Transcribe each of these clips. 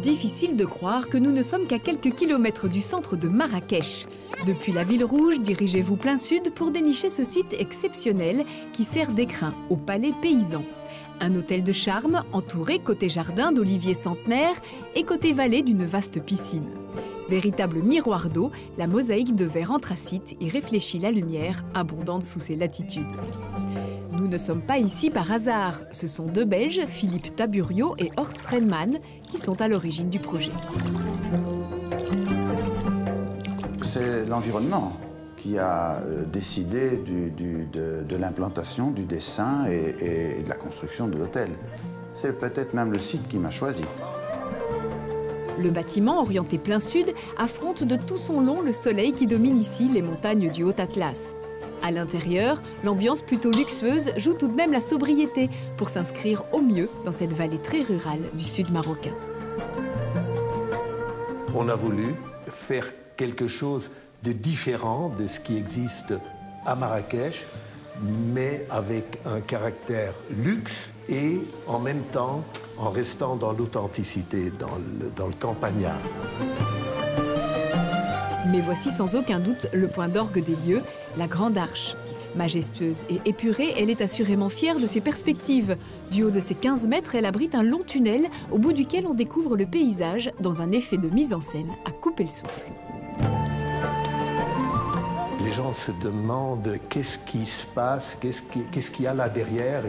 Difficile de croire que nous ne sommes qu'à quelques kilomètres du centre de Marrakech. Depuis la ville rouge, dirigez-vous plein sud pour dénicher ce site exceptionnel qui sert d'écrin au palais paysan. Un hôtel de charme entouré côté jardin d'oliviers centenaires et côté vallée d'une vaste piscine. Véritable miroir d'eau, la mosaïque de verre anthracite y réfléchit la lumière abondante sous ces latitudes. Nous ne sommes pas ici par hasard. Ce sont deux Belges, Philippe Taburio et Horst Renman, qui sont à l'origine du projet. C'est l'environnement qui a décidé de l'implantation, du dessin et de la construction de l'hôtel. C'est peut-être même le site qui m'a choisi. Le bâtiment, orienté plein sud, affronte de tout son long le soleil qui domine ici les montagnes du Haut-Atlas. À l'intérieur, l'ambiance plutôt luxueuse joue tout de même la sobriété pour s'inscrire au mieux dans cette vallée très rurale du sud marocain. On a voulu faire quelque chose de différent de ce qui existe à Marrakech, mais avec un caractère luxe et en même temps en restant dans l'authenticité, dans le campagnard. Mais voici sans aucun doute le point d'orgue des lieux, la Grande Arche. Majestueuse et épurée, elle est assurément fière de ses perspectives. Du haut de ses 15 mètres, elle abrite un long tunnel au bout duquel on découvre le paysage dans un effet de mise en scène à couper le souffle. Les gens se demandent qu'est-ce qui se passe, qu'est-ce qu'il y a là derrière,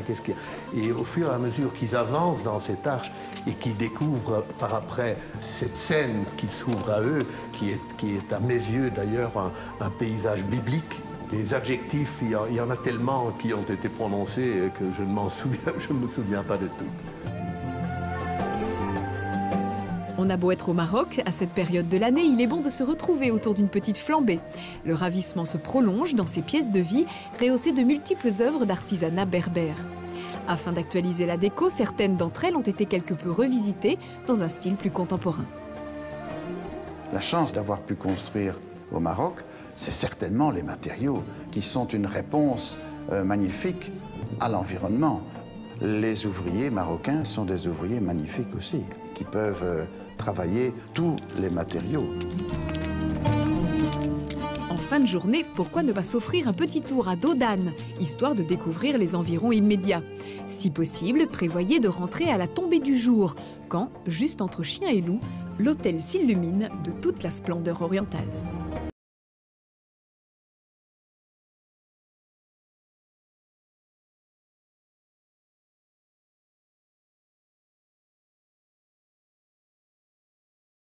et au fur et à mesure qu'ils avancent dans cette arche et qu'ils découvrent par après cette scène qui s'ouvre à eux, qui est à mes yeux d'ailleurs un paysage biblique. Les adjectifs, il y en a tellement qui ont été prononcés que je ne me souviens pas de tout. On a beau être au Maroc, à cette période de l'année, il est bon de se retrouver autour d'une petite flambée. Le ravissement se prolonge dans ces pièces de vie, rehaussées de multiples œuvres d'artisanat berbère. Afin d'actualiser la déco, certaines d'entre elles ont été quelque peu revisitées dans un style plus contemporain. La chance d'avoir pu construire au Maroc, c'est certainement les matériaux qui sont une réponse magnifique à l'environnement. Les ouvriers marocains sont des ouvriers magnifiques aussi, qui peuvent travailler tous les matériaux. En fin de journée, pourquoi ne pas s'offrir un petit tour à dos d'âne, histoire de découvrir les environs immédiats. Si possible, prévoyez de rentrer à la tombée du jour, quand, juste entre chien et loup, l'hôtel s'illumine de toute la splendeur orientale.